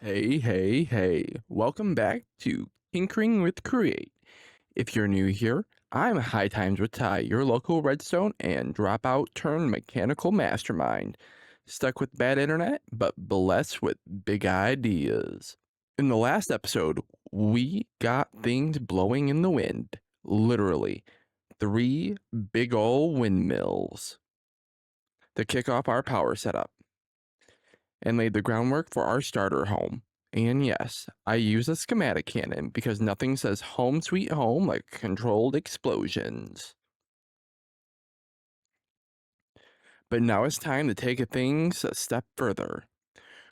Hey. Welcome back to Tinkering with Create. If you're new here, I'm High Times with Ty, your local redstone and dropout turned mechanical mastermind. Stuck with bad internet, but blessed with big ideas. In the last episode, we got things blowing in the wind. Literally, 3 big ol' windmills to kick off our power setup and laid the groundwork for our starter home. And yes, I use a schematic cannon because nothing says home sweet home like controlled explosions. But now it's time to take things a step further.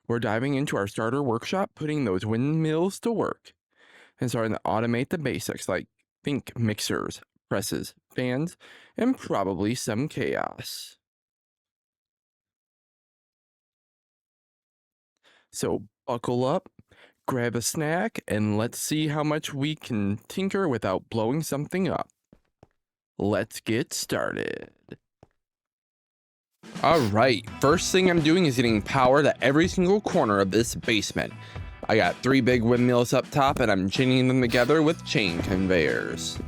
We're diving into our starter workshop, putting those windmills to work, and starting to automate the basics like think mixers, presses, fans, and probably some chaos. So buckle up, grab a snack, and let's see how much we can tinker without blowing something up. Let's get started. Alright, first thing I'm doing is getting power to every single corner of this basement. I got 3 big windmills up top and I'm chaining them together with chain conveyors.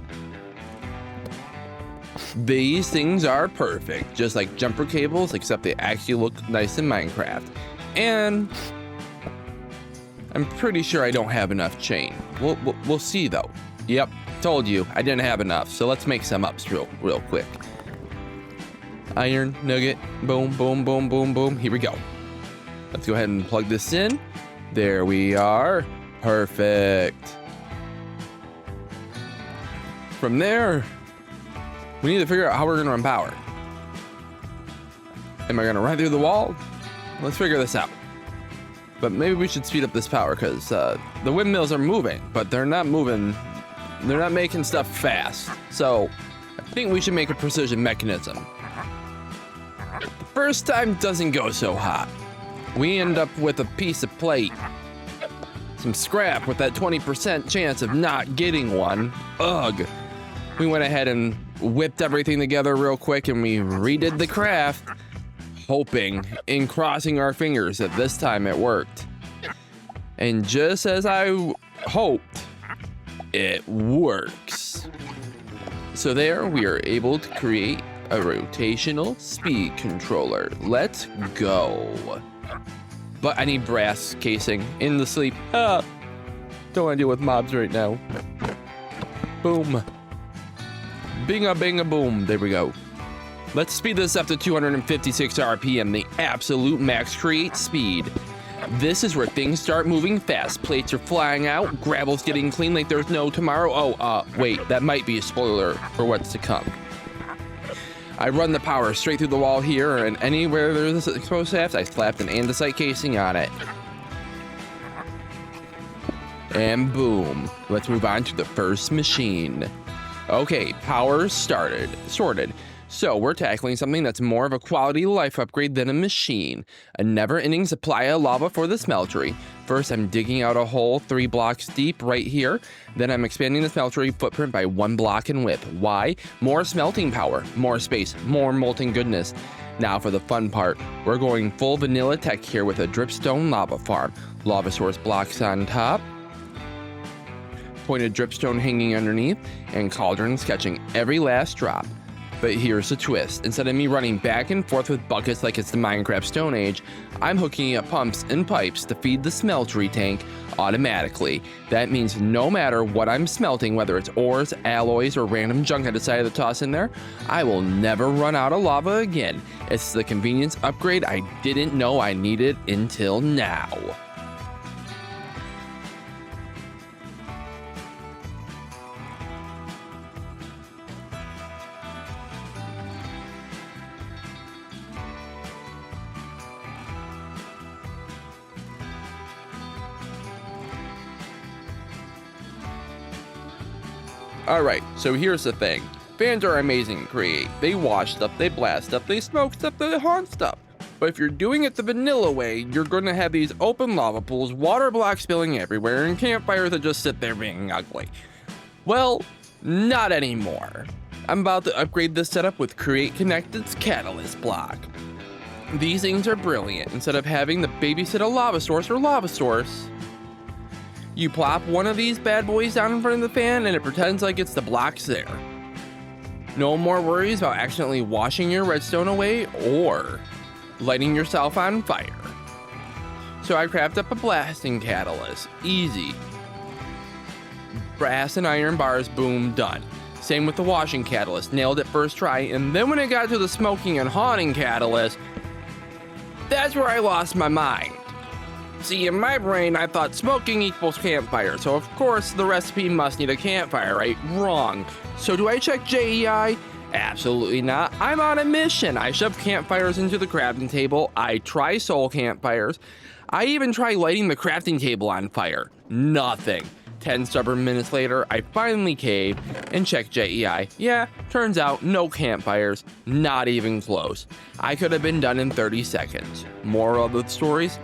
These things are perfect, just like jumper cables, except they actually look nice in Minecraft. And I'm pretty sure I don't have enough chain. We'll see though. Yep, told you I didn't have enough, so let's make some ups real quick. Iron nugget, boom. Here we go. Let's go ahead and plug this in. There we are. Perfect. From there, we need to figure out how we're gonna run power. Am I gonna run through the wall? Let's figure this out. But maybe we should speed up this power because the windmills are moving, but they're not moving. They're not making stuff fast. So I think we should make a precision mechanism. The first time doesn't go so hot. We end up with a piece of plate, some scrap with that 20% chance of not getting one. Ugh. We went ahead and whipped everything together real quick and we redid the craft, hoping and crossing our fingers that this time it worked. And just as I hoped, it works. So there we are able to create a rotational speed controller. Let's go. But I need brass casing in the sleep. Don't want to deal with mobs right now. Boom. Binga boom. There we go. Let's speed this up to 256 RPM, the absolute max create speed. This is where things start moving fast. Plates are flying out, gravel's getting clean like there's no tomorrow. Wait, that might be a spoiler for what's to come. I run the power straight through the wall here, and anywhere there's exposed shaft, I slapped an andesite casing on it. And boom. Let's move on to the first machine. Okay, power sorted. So we're tackling something that's more of a quality of life upgrade than a machine. A never-ending supply of lava for the smeltery. First, I'm digging out a hole 3 blocks deep right here. Then I'm expanding the smeltery footprint by 1 block in width. Why? More smelting power, more space, more molten goodness. Now for the fun part. We're going full vanilla tech here with a dripstone lava farm. Lava source blocks on top, pointed dripstone hanging underneath, and cauldrons catching every last drop. But here's the twist. Instead of me running back and forth with buckets like it's the Minecraft Stone Age, I'm hooking up pumps and pipes to feed the smeltery tank automatically. That means no matter what I'm smelting, whether it's ores, alloys, or random junk I decided to toss in there, I will never run out of lava again. It's the convenience upgrade I didn't know I needed until now. Alright, so here's the thing. Fans are amazing to create. They wash stuff, they blast stuff, they smoke stuff, they haunt stuff. But if you're doing it the vanilla way, you're going to have these open lava pools, water blocks spilling everywhere, and campfires that just sit there being ugly. Well, not anymore. I'm about to upgrade this setup with Create Connected's Catalyst block. These things are brilliant. Instead of having to babysit a lava source, you plop one of these bad boys down in front of the fan and it pretends like it's the blocks there. No more worries about accidentally washing your redstone away or lighting yourself on fire. So I craft up a blasting catalyst. Easy. Brass and iron bars, boom, done. Same with the washing catalyst. Nailed it first try, and then when it got to the smoking and haunting catalyst, that's where I lost my mind. See, in my brain, I thought smoking equals campfire, so of course the recipe must need a campfire, right? Wrong. So do I check JEI? Absolutely not. I'm on a mission. I shove campfires into the crafting table. I try soul campfires. I even try lighting the crafting table on fire. Nothing. 10 stubborn minutes later, I finally cave and check JEI. Yeah, turns out no campfires, not even close. I could have been done in 30 seconds. Moral of the stories,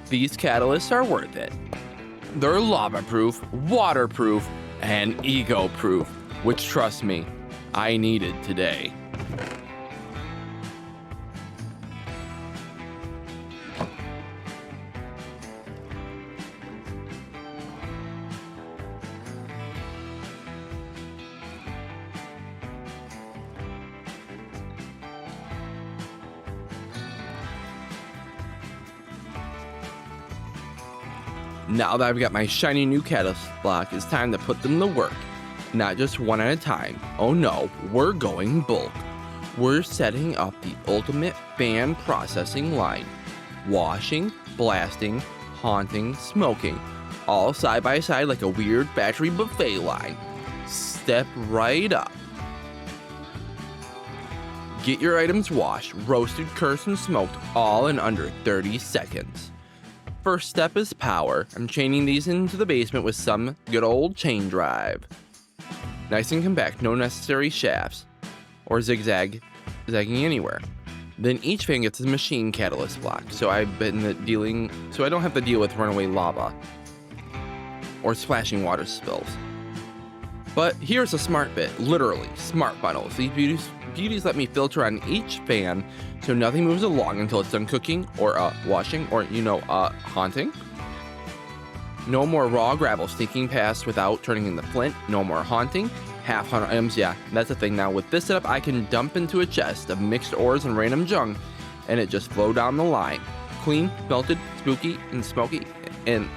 these catalysts are worth it. They're lava-proof, waterproof, and ego-proof, which, trust me, I needed today. Now that I've got my shiny new catalyst block, it's time to put them to work. Not just one at a time. Oh no, we're going bulk. We're setting up the ultimate fan processing line. Washing, blasting, haunting, smoking. All side by side like a weird battery buffet line. Step right up. Get your items washed, roasted, cursed, and smoked all in under 30 seconds. First step is power. I'm chaining these into the basement with some good old chain drive. Nice and compact, no necessary shafts or zagging anywhere. Then each fan gets a machine catalyst block, so I don't have to deal with runaway lava or splashing water spills. But here's a smart bit, literally smart funnels. These beauties let me filter on each fan so nothing moves along until it's done cooking or washing or haunting. No more raw gravel sneaking past without turning into flint. No more haunting. Half hunter items, yeah, that's the thing. Now with this setup, I can dump into a chest of mixed ores and random junk, and it just flow down the line. Clean, melted, spooky, and smoky, and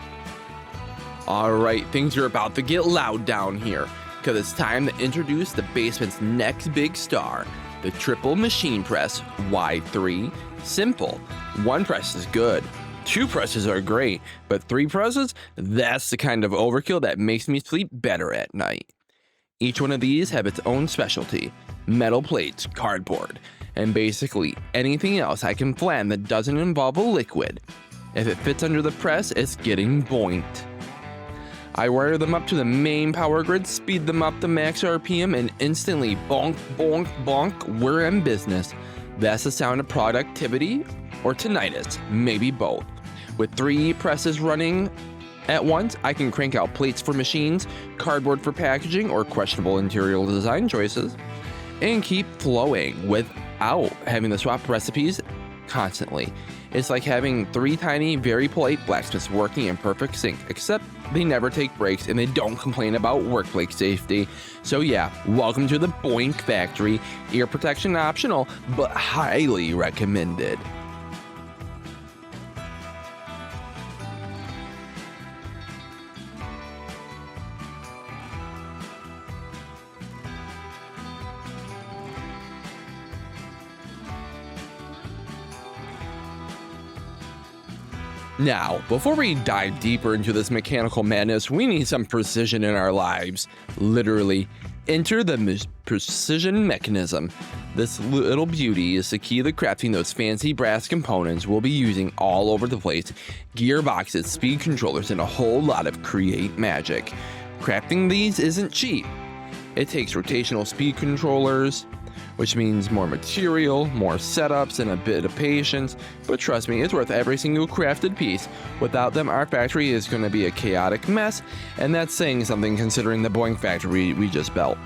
alright, things are about to get loud down here, because it's time to introduce the basement's next big star, the triple machine press Y3. Simple. One press is good. 2 presses are great, but 3 presses, that's the kind of overkill that makes me sleep better at night. Each one of these have its own specialty: metal plates, cardboard, and basically anything else I can flan that doesn't involve a liquid. If it fits under the press, it's getting boinked. I wire them up to the main power grid, speed them up to max RPM, and instantly bonk, bonk, bonk, we're in business. That's the sound of productivity or tinnitus, maybe both. With 3 presses running at once, I can crank out plates for machines, cardboard for packaging or questionable interior design choices, and keep flowing without having to swap recipes constantly. It's like having 3 tiny, very polite blacksmiths working in perfect sync, except they never take breaks and they don't complain about workplace safety. So yeah, welcome to the Boink Factory. Ear protection optional, but highly recommended. Now, before we dive deeper into this mechanical madness, we need some precision in our lives. Literally, enter the precision mechanism. This little beauty is the key to crafting those fancy brass components we'll be using all over the place. Gearboxes, speed controllers, and a whole lot of create magic. Crafting these isn't cheap. It takes rotational speed controllers, which means more material, more setups, and a bit of patience, but trust me, it's worth every single crafted piece. Without them, our factory is going to be a chaotic mess, and that's saying something considering the Boink Factory we just built.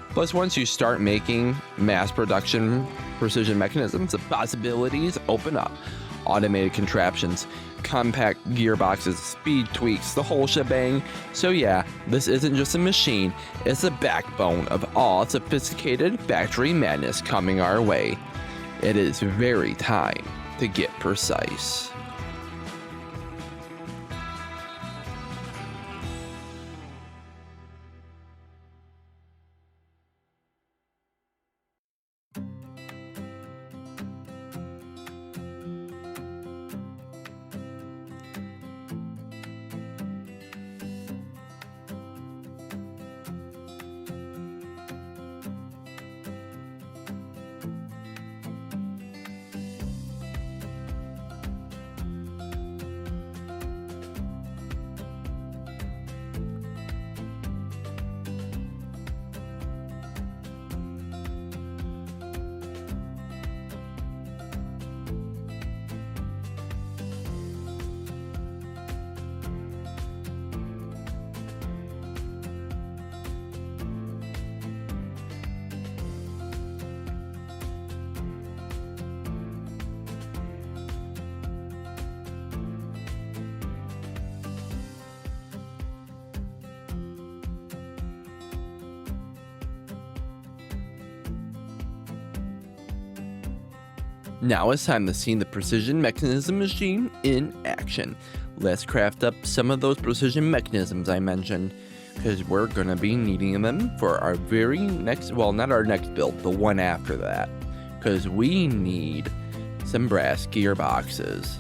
Plus, once you start making Mass production, precision mechanisms, the possibilities open up. Automated contraptions, compact gearboxes, speed tweaks, the whole shebang. So yeah, this isn't just a machine, it's the backbone of all sophisticated factory madness coming our way. It is very time to get precise. Now it's time to see the precision mechanism machine in action. Let's craft up some of those precision mechanisms I mentioned, because we're going to be needing them for our very next, well, not our next build, the one after that, because we need some brass gearboxes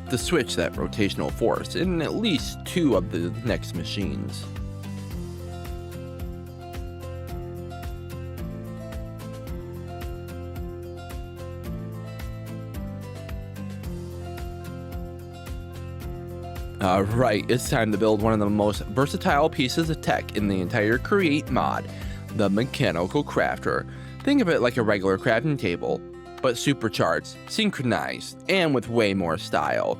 to switch that rotational force in at least 2 of the next machines. Alright, it's time to build one of the most versatile pieces of tech in the entire Create mod, the Mechanical Crafter. Think of it like a regular crafting table, but supercharged, synchronized, and with way more style.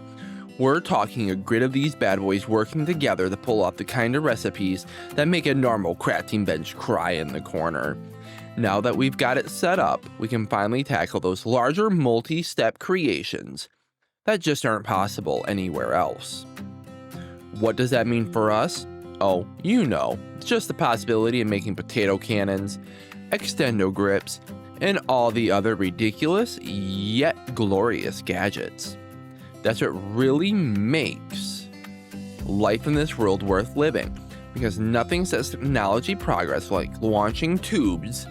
We're talking a grid of these bad boys working together to pull off the kind of recipes that make a normal crafting bench cry in the corner. Now that we've got it set up, we can finally tackle those larger multi-step creations that just aren't possible anywhere else. What does that mean for us? Oh, you know, it's just the possibility of making potato cannons, extendo grips, and all the other ridiculous yet glorious gadgets. That's what really makes life in this world worth living, because nothing says technology progress like launching tubes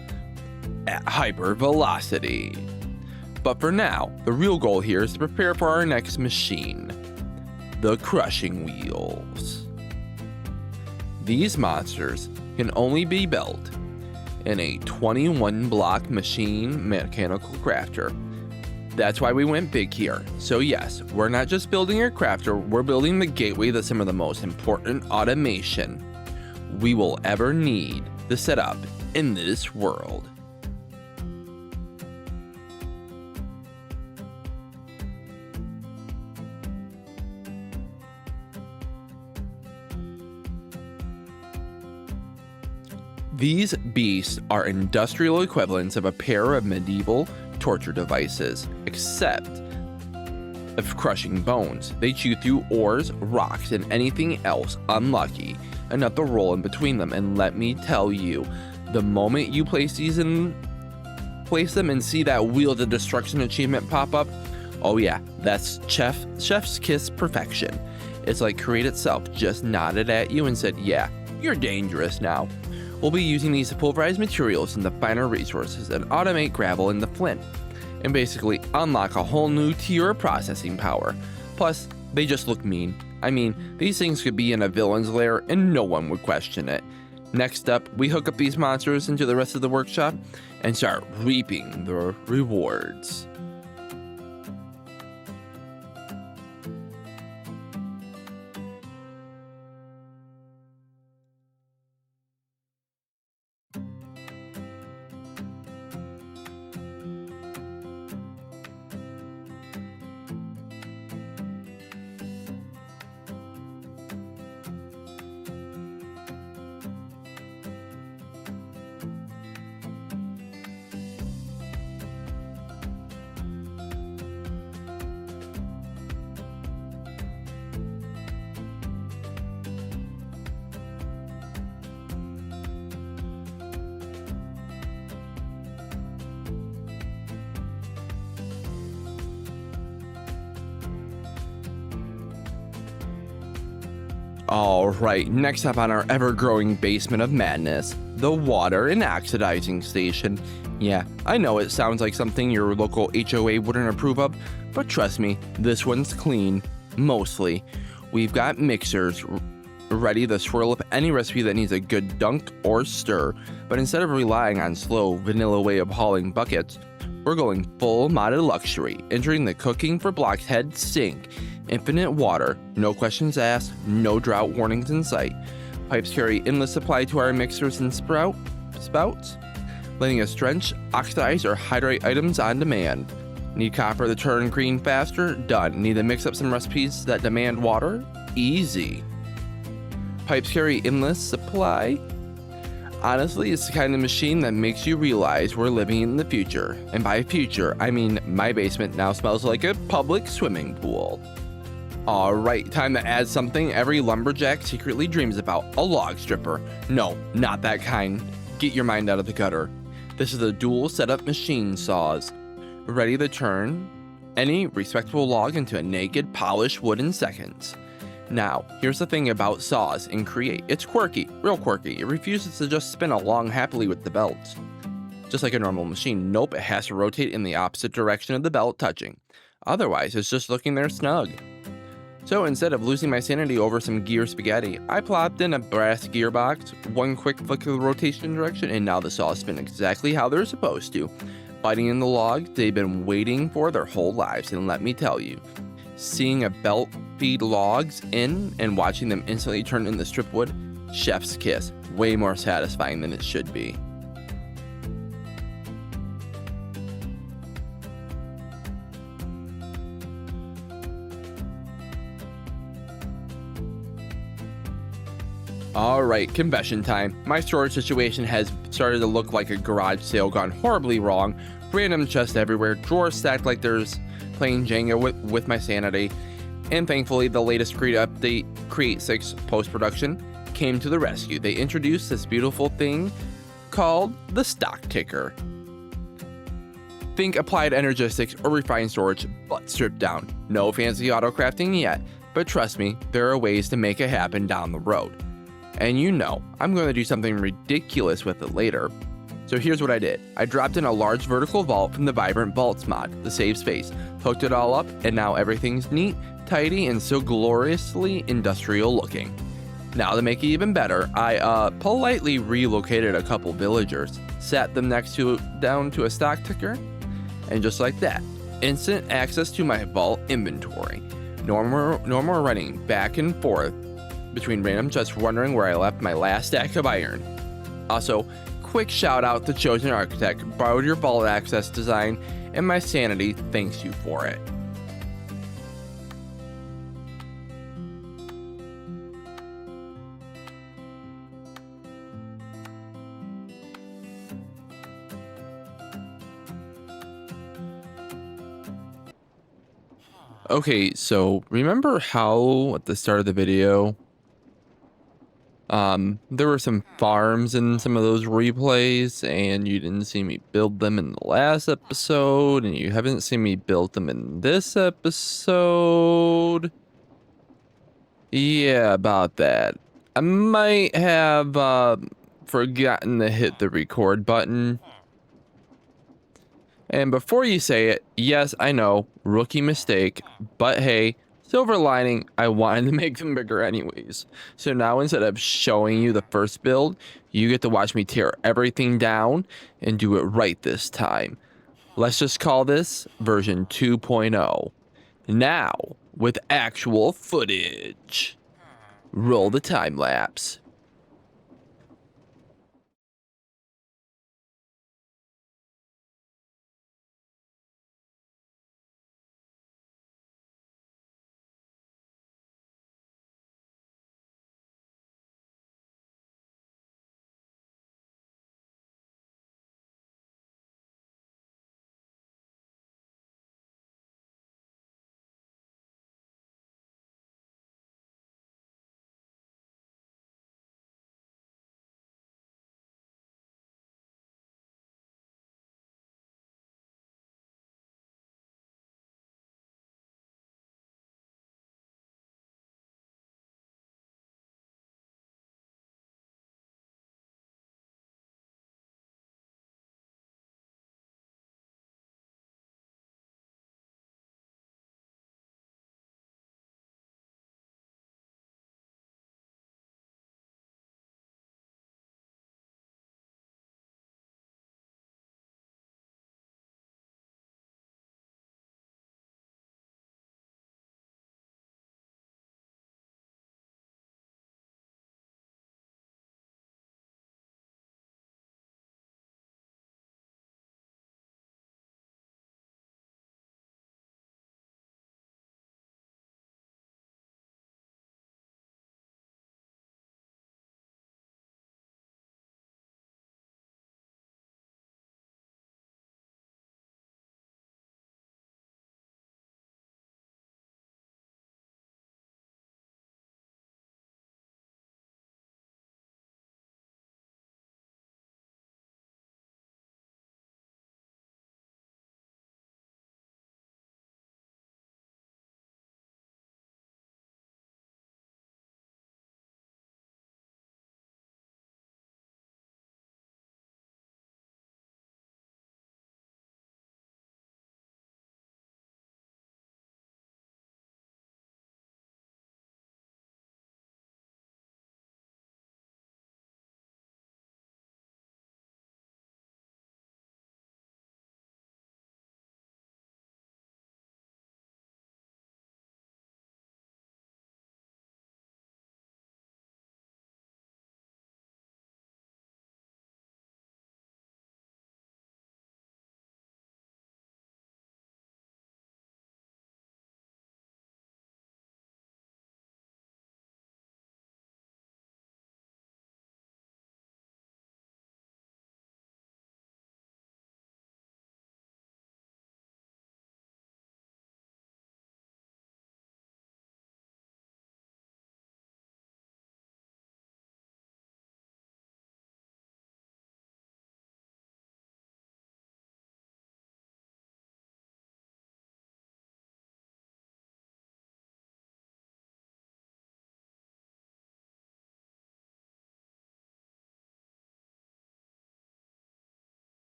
at hyper velocity. But for now, the real goal here is to prepare for our next machine, the crushing wheels. These monsters can only be built in a 21 block machine mechanical crafter. That's why we went big here. So yes, we're not just building a crafter, we're building the gateway to some of the most important automation we will ever need to set up in this world. These beasts are industrial equivalents of a pair of medieval torture devices, except of crushing bones. They chew through ores, rocks, and anything else unlucky enough to roll in between them. And let me tell you, the moment you place them and see that Wheel to Destruction achievement pop up, oh yeah, that's chef's kiss perfection. It's like Create itself just nodded at you and said, yeah, you're dangerous now. We'll be using these to pulverize materials into finer resources and automate gravel into flint, and basically unlock a whole new tier of processing power. Plus, they just look mean. I mean, these things could be in a villain's lair and no one would question it. Next up, we hook up these monsters into the rest of the workshop and start reaping the rewards. Alright, next up on our ever-growing basement of madness, the water and oxidizing station. Yeah, I know it sounds like something your local HOA wouldn't approve of, but trust me, this one's clean. Mostly. We've got mixers ready to swirl up any recipe that needs a good dunk or stir, but instead of relying on slow, vanilla way of hauling buckets, we're going full modded luxury, entering the cooking for blocks head sink. Infinite water, no questions asked, no drought warnings in sight. Pipes carry endless supply to our mixers and spouts, letting us drench, oxidize, or hydrate items on demand. Need copper to turn green faster? Done. Need to mix up some recipes that demand water? Easy. Pipes carry endless supply? Honestly, it's the kind of machine that makes you realize we're living in the future. And by future, I mean my basement now smells like a public swimming pool. Alright, time to add something every lumberjack secretly dreams about, a log stripper. No, not that kind. Get your mind out of the gutter. This is a dual setup machine saws, ready to turn any respectable log into a naked, polished wood in seconds. Now, here's the thing about saws in Create. It's quirky, real quirky. It refuses to just spin along happily with the belts. Just like a normal machine, nope, it has to rotate in the opposite direction of the belt touching. Otherwise, it's just looking there snug. So instead of losing my sanity over some gear spaghetti, I plopped in a brass gearbox, one quick flick of the rotation direction, and now the saws spin exactly how they're supposed to, biting in the logs they've been waiting for their whole lives. And let me tell you, seeing a belt feed logs in and watching them instantly turn into strip wood, chef's kiss, way more satisfying than it should be. Alright, confession time. My storage situation has started to look like a garage sale gone horribly wrong. Random chests everywhere, drawers stacked like there's playing Jenga with my sanity. And thankfully, the latest Create 6 post-production came to the rescue. They introduced this beautiful thing called the stock ticker. Think applied energistics or refined storage, but stripped down. No fancy auto crafting yet, but trust me, there are ways to make it happen down the road. And you know, I'm going to do something ridiculous with it later. So here's what I did. I dropped in a large vertical vault from the Vibrant Vaults mod, the save space, hooked it all up, and now everything's neat, tidy, and so gloriously industrial looking. Now to make it even better, I politely relocated a couple villagers, sat them down to a stock ticker, and just like that, instant access to my vault inventory. No more running back and forth between random chests wondering where I left my last stack of iron. Also, quick shout out to Chosen Architect, borrowed your vault access design, and my sanity thanks you for it. Okay, so remember how at the start of the video, there were some farms in some of those replays, and you didn't see me build them in the last episode, and you haven't seen me build them in this episode? Yeah, about that. I might have, forgotten to hit the record button. And before you say it, yes, I know, rookie mistake, but hey, silver lining, I wanted to make them bigger anyways. So now instead of showing you the first build, you get to watch me tear everything down and do it right this time. Let's just call this version 2.0. Now, with actual footage. Roll the time lapse.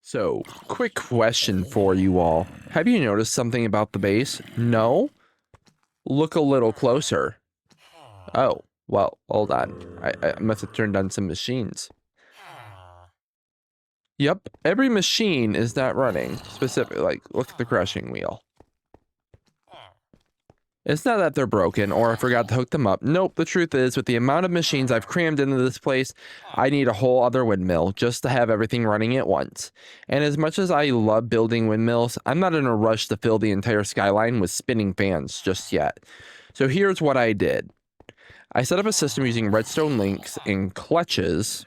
So, quick question for you all. Have you noticed something about the base? No? Look a little closer. Oh, well, hold on. I must have turned on some machines. Yep, every machine is not running. Specifically, like, look at the crushing wheel. It's not that they're broken or I forgot to hook them up. Nope, the truth is, with the amount of machines I've crammed into this place, I need a whole other windmill just to have everything running at once. And as much as I love building windmills, I'm not in a rush to fill the entire skyline with spinning fans just yet. So here's what I did. I set up a system using redstone links and clutches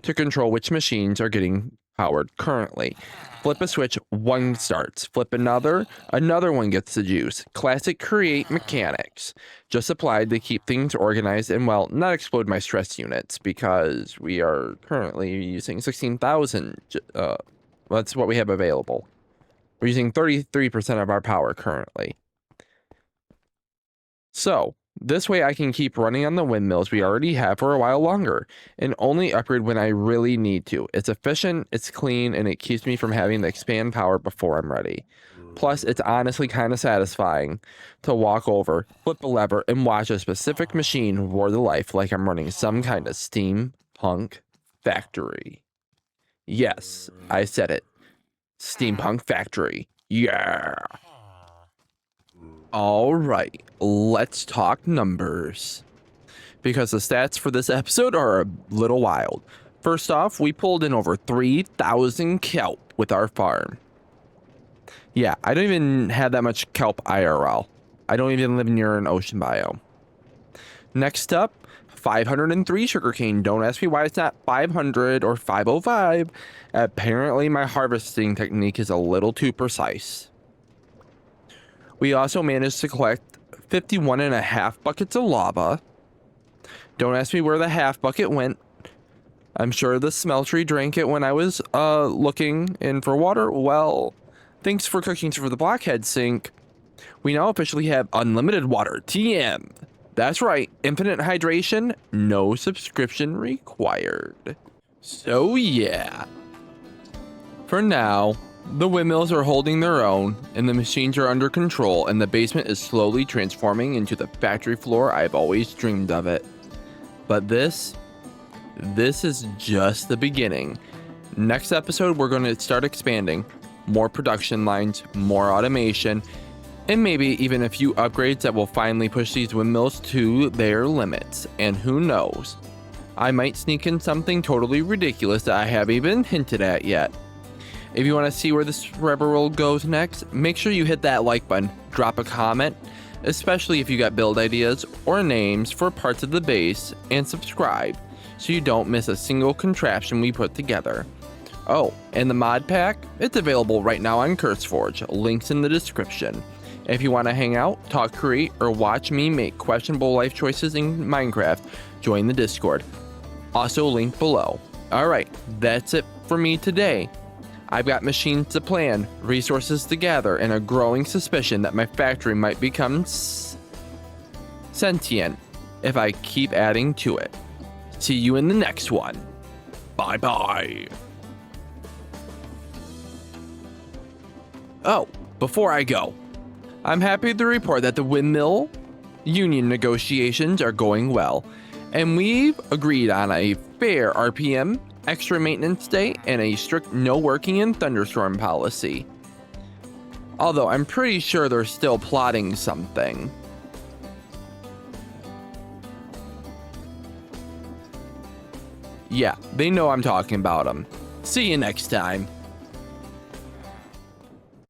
to control which machines are getting powered currently. Flip a switch, one starts. Flip another one gets the juice. Classic create mechanics. Just applied to keep things organized and, well, not explode my stress units because we are currently using 16,000. That's what we have available. We're using 33% of our power currently. So, this way I can keep running on the windmills we already have for a while longer, and only upgrade when I really need to. It's efficient, it's clean, and it keeps me from having to expand power before I'm ready. Plus, it's honestly kind of satisfying to walk over, flip a lever, and watch a specific machine roar to life like I'm running some kind of steampunk factory. Yes, I said it. Steampunk factory. Yeah! All right, let's talk numbers. Because the stats for this episode are a little wild. First off, we pulled in over 3,000 kelp with our farm. Yeah, I don't even have that much kelp IRL. I don't even live near an ocean biome. Next up, 503 sugarcane. Don't ask me why it's not 500 or 505. Apparently, my harvesting technique is a little too precise. We also managed to collect 51.5 buckets of lava. Don't ask me where the half bucket went. I'm sure the smeltery drank it when I was looking in for water. Well, thanks for cooking for the blockhead sink. We now officially have unlimited water. TM. That's right. Infinite hydration. No subscription required. So yeah. For now, the windmills are holding their own, and the machines are under control, and the basement is slowly transforming into the factory floor I've always dreamed of it. But this is just the beginning. Next episode, we're going to start expanding. More production lines, more automation, and maybe even a few upgrades that will finally push these windmills to their limits. And who knows, I might sneak in something totally ridiculous that I haven't even hinted at yet. If you want to see where this forever world goes next, make sure you hit that like button, drop a comment, especially if you got build ideas or names for parts of the base, and subscribe so you don't miss a single contraption we put together. Oh, and the mod pack, it's available right now on CurseForge, links in the description. If you want to hang out, talk, create, or watch me make questionable life choices in Minecraft, join the Discord. Also linked below. Alright, that's it for me today. I've got machines to plan, resources to gather, and a growing suspicion that my factory might become sentient if I keep adding to it. See you in the next one. Bye-bye. Oh, before I go, I'm happy to report that the Windmill union negotiations are going well, and we've agreed on a fair RPM, extra maintenance day, and a strict no working in thunderstorm policy. Although I'm pretty sure they're still plotting something. Yeah, they know I'm talking about them. See you next time.